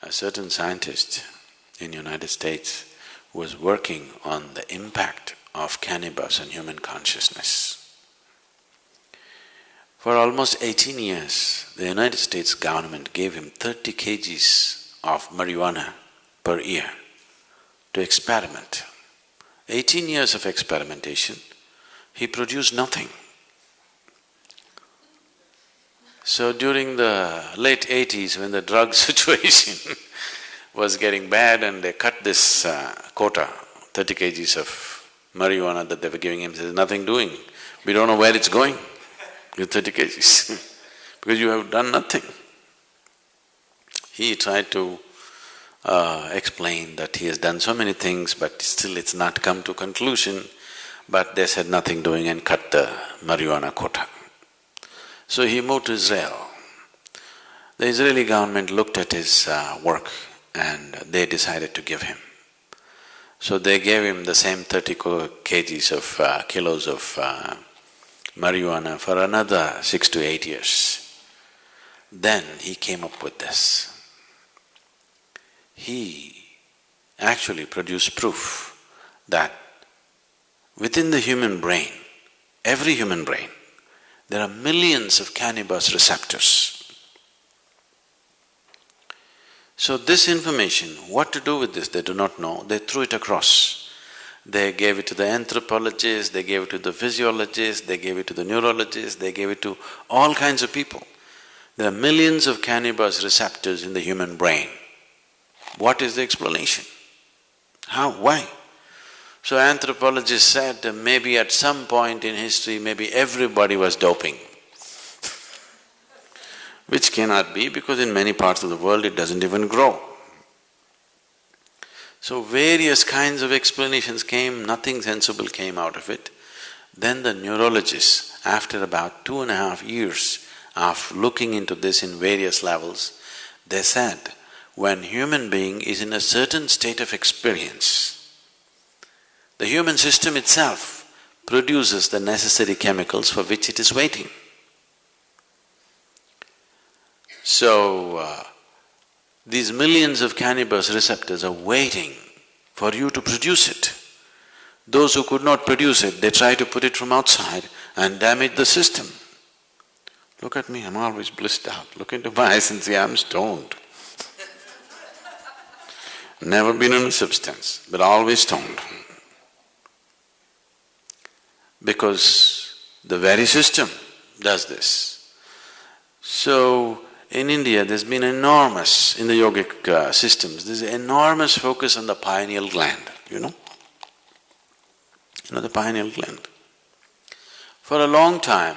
a certain scientist in United States was working on the impact of cannabis on human consciousness. For almost 18 years, the United States government gave him 30 kgs of marijuana per year to experiment. 18 years of experimentation, he produced nothing. So during the late 80s, when the drug situation was getting bad and they cut this quota, 30 kgs of marijuana that they were giving him, there's nothing doing. We don't know where it's going with 30 kgs because you have done nothing. He tried to explain that he has done so many things but still it's not come to conclusion, but they said nothing doing and cut the marijuana quota. So he moved to Israel. The Israeli government looked at his work and they decided to give him. So they gave him the same 30 kgs of kilos of marijuana for another 6 to 8 years. Then he came up with this. He actually produced proof that within the human brain, every human brain, there are millions of cannabis receptors. So this information, what to do with this, they do not know, they threw it across. They gave it to the anthropologists, they gave it to the physiologists, they gave it to the neurologists, they gave it to all kinds of people. There are millions of cannabis receptors in the human brain. What is the explanation? How? Why? So anthropologists said maybe at some point in history, maybe everybody was doping, which cannot be because in many parts of the world it doesn't even grow. So various kinds of explanations came, nothing sensible came out of it. Then the neurologists, after about 2.5 years of looking into this in various levels, they said, when human being is in a certain state of experience, the human system itself produces the necessary chemicals for which it is waiting. So, these millions of cannabis receptors are waiting for you to produce it. Those who could not produce it, they try to put it from outside and damage the system. Look at me, I'm always blissed out. Look into my eyes and see I'm stoned. Never been on a substance, but always stoned. Because the very system does this. So, in India there's been enormous, in the yogic systems, there's enormous focus on the pineal gland, you know? You know the pineal gland? For a long time,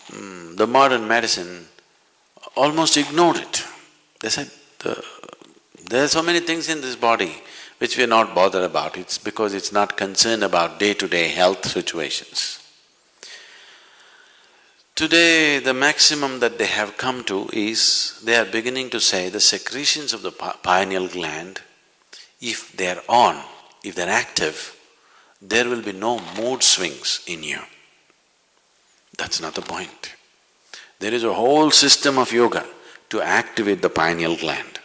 the modern medicine almost ignored it. They said, there are so many things in this body which we are not bothered about, it's because it's not concerned about day-to-day health situations. Today, the maximum that they have come to is, they are beginning to say the secretions of the pineal gland, if they're on, if they're active, there will be no mood swings in you. That's not the point. There is a whole system of yoga to activate the pineal gland.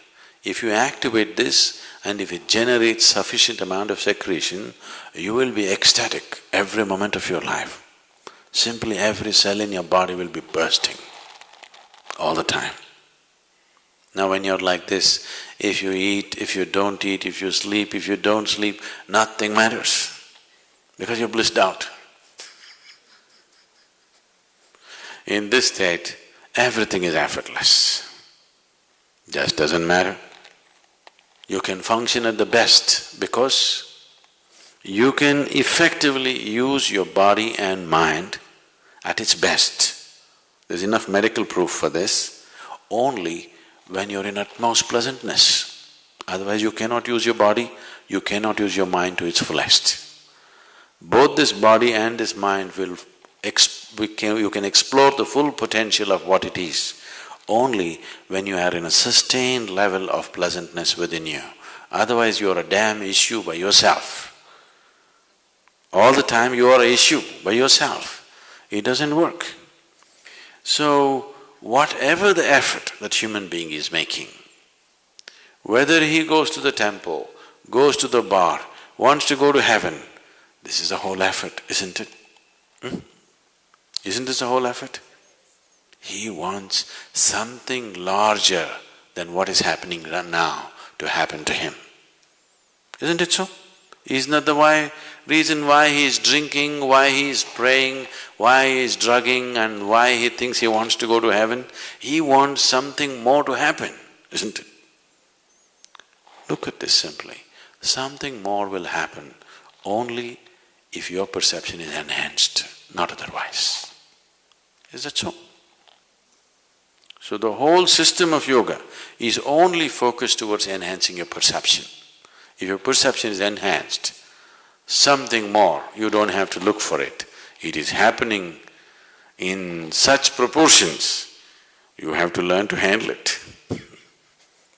If you activate this and if it generates sufficient amount of secretion, you will be ecstatic every moment of your life. Simply every cell in your body will be bursting all the time. Now when you're like this, if you eat, if you don't eat, if you sleep, if you don't sleep, nothing matters because you're blissed out. In this state, everything is effortless. Just doesn't matter. You can function at the best because you can effectively use your body and mind at its best. There's enough medical proof for this, only when you're in utmost pleasantness. Otherwise you cannot use your body, you cannot use your mind to its fullest. Both this body and this mind will… you can explore the full potential of what it is only when you are in a sustained level of pleasantness within you. Otherwise you are a damn issue by yourself. All the time you are an issue by yourself. It doesn't work. So, whatever the effort that human being is making, Whether he goes to the temple, goes to the bar, wants to go to heaven, this is the whole effort, isn't it? Isn't this the whole effort? He wants something larger than what is happening now to happen to him. Isn't it so? Isn't that the reason why he is drinking, why he is praying, why he is drugging and why he thinks he wants to go to heaven? He wants something more to happen, isn't it? Look at this simply. Something more will happen only if your perception is enhanced, not otherwise. Is that so? So the whole system of yoga is only focused towards enhancing your perception. If your perception is enhanced, something more, you don't have to look for it. It is happening in such proportions, you have to learn to handle it.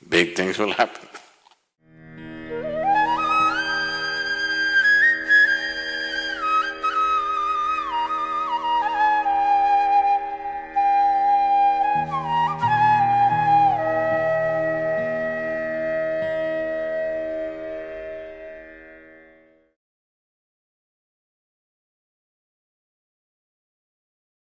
Big things will happen.